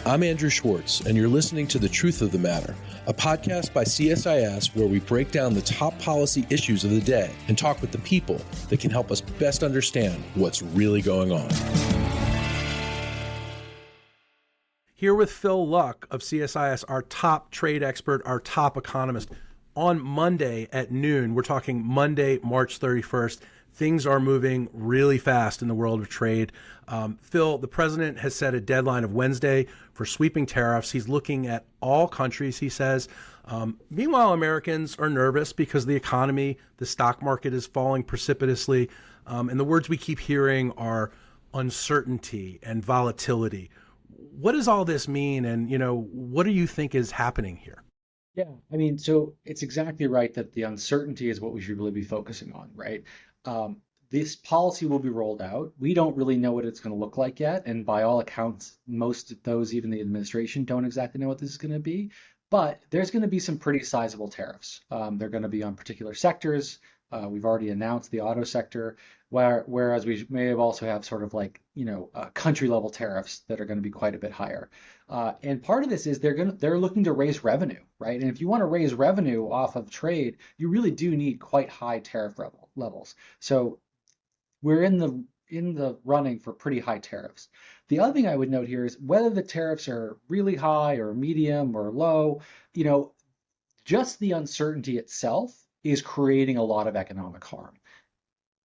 I'm Andrew Schwartz, and you're listening to The Truth of the Matter, a podcast by CSIS where we break down the top policy issues of the day and talk with the people that can help us best understand what's really going on. Here with Phil Luck of CSIS, our top trade expert, our top economist. On Monday at noon, we're talking Monday, March 31st, things are moving really fast in the world of trade. Phil, the president has set a deadline of Wednesday for sweeping tariffs. He's looking at all countries, he says. Meanwhile, Americans are nervous because the economy, the stock market is falling precipitously. And the words we keep hearing are uncertainty and volatility. What does all this mean? And, what do you think is happening here? Yeah, I mean, so it's exactly right that the uncertainty is what we should really be focusing on, right? This policy will be rolled out. We don't really know what it's going to look like yet. And by all accounts, most of those, even the administration, don't exactly know what this is going to be. But there's going to be some pretty sizable tariffs. They're going to be on particular sectors. We've already announced the auto sector, whereas we may have also have sort of like, country level tariffs that are going to be quite a bit higher. And part of this is they're looking to raise revenue, right? And if you want to raise revenue off of trade, you really do need quite high tariff levels. So we're in the running for pretty high tariffs. The other thing I would note here is whether the tariffs are really high or medium or low, just the uncertainty itself is creating a lot of economic harm.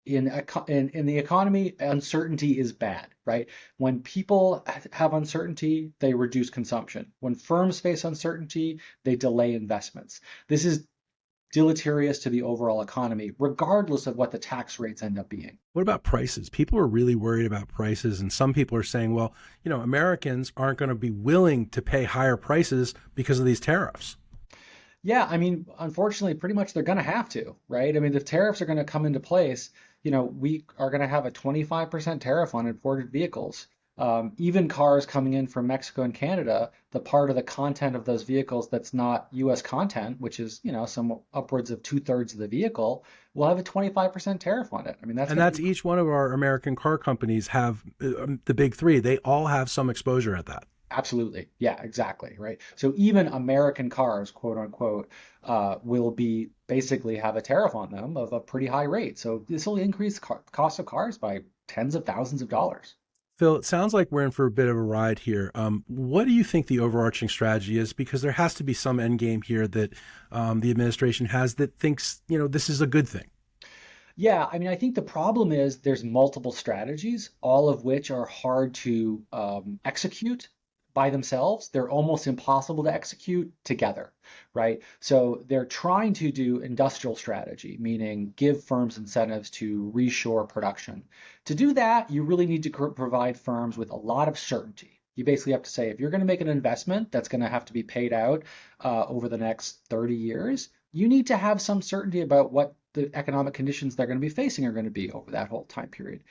In the economy, uncertainty is bad, right? When people have uncertainty, they reduce consumption. When firms face uncertainty, they delay investments. This is deleterious to the overall economy, regardless of what the tax rates end up being. What about prices? People are really worried about prices, and some people are saying, well, Americans aren't going to be willing to pay higher prices because of these tariffs. Yeah, I mean, unfortunately, pretty much they're going to have to, right? I mean, the tariffs are going to come into place. We are going to have a 25% tariff on imported vehicles. Even cars coming in from Mexico and Canada, the part of the content of those vehicles that's not U.S. content, which is, some upwards of 2/3 of the vehicle, will have a 25% tariff on it. I mean, that's each one of our American car companies have the big three. They all have some exposure at that. Absolutely. Yeah, exactly. Right. So even American cars, quote unquote, will be basically have a tariff on them of a pretty high rate. So this will increase the cost of cars by tens of thousands of dollars. Phil, it sounds like we're in for a bit of a ride here. What do you think the overarching strategy is? Because there has to be some end game here that the administration has that thinks, this is a good thing. Yeah, I mean, I think the problem is there's multiple strategies, all of which are hard to execute by themselves. They're almost impossible to execute together, right? So they're trying to do industrial strategy, meaning give firms incentives to reshore production. To do that, you really need to provide firms with a lot of certainty. You basically have to say, if you're going to make an investment that's going to have to be paid out over the next 30 years, you need to have some certainty about what the economic conditions they're going to be facing are going to be over that whole time period.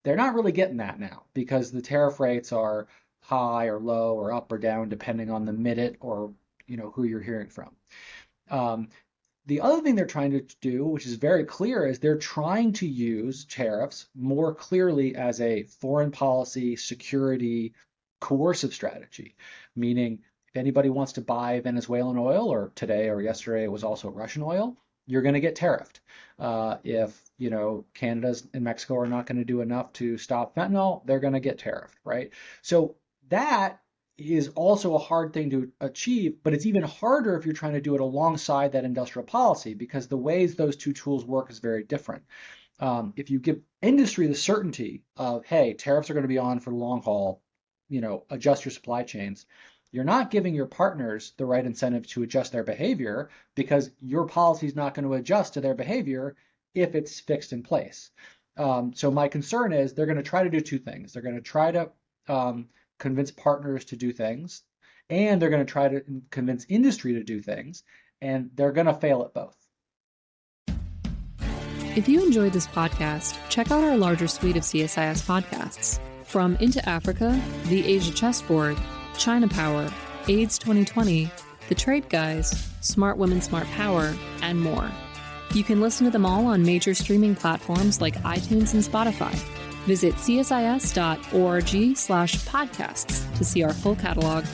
They're not really getting that now because the tariff rates are high or low or up or down depending on the minute or who you're hearing from. The other thing they're trying to do, which is very clear, is they're trying to use tariffs more clearly as a foreign policy, security, coercive strategy, meaning if anybody wants to buy Venezuelan oil, or today or yesterday it was also Russian oil, you're going to get tariffed. If Canada and Mexico are not going to do enough to stop fentanyl, they're going to get tariffed, right? So that is also a hard thing to achieve, but it's even harder if you're trying to do it alongside that industrial policy because the ways those two tools work is very different. If you give industry the certainty of, hey, tariffs are going to be on for the long haul, adjust your supply chains, you're not giving your partners the right incentive to adjust their behavior because your policy is not going to adjust to their behavior if it's fixed in place. So my concern is they're going to try to do two things. They're going to try to convince partners to do things, and they're going to try to convince industry to do things, and they're going to fail at both. If you enjoyed this podcast, check out our larger suite of CSIS podcasts. From Into Africa, The Asia Chessboard, China Power, AIDS 2020, The Trade Guys, Smart Women, Smart Power, and more. You can listen to them all on major streaming platforms like iTunes and Spotify. Visit csis.org/podcasts to see our full catalog.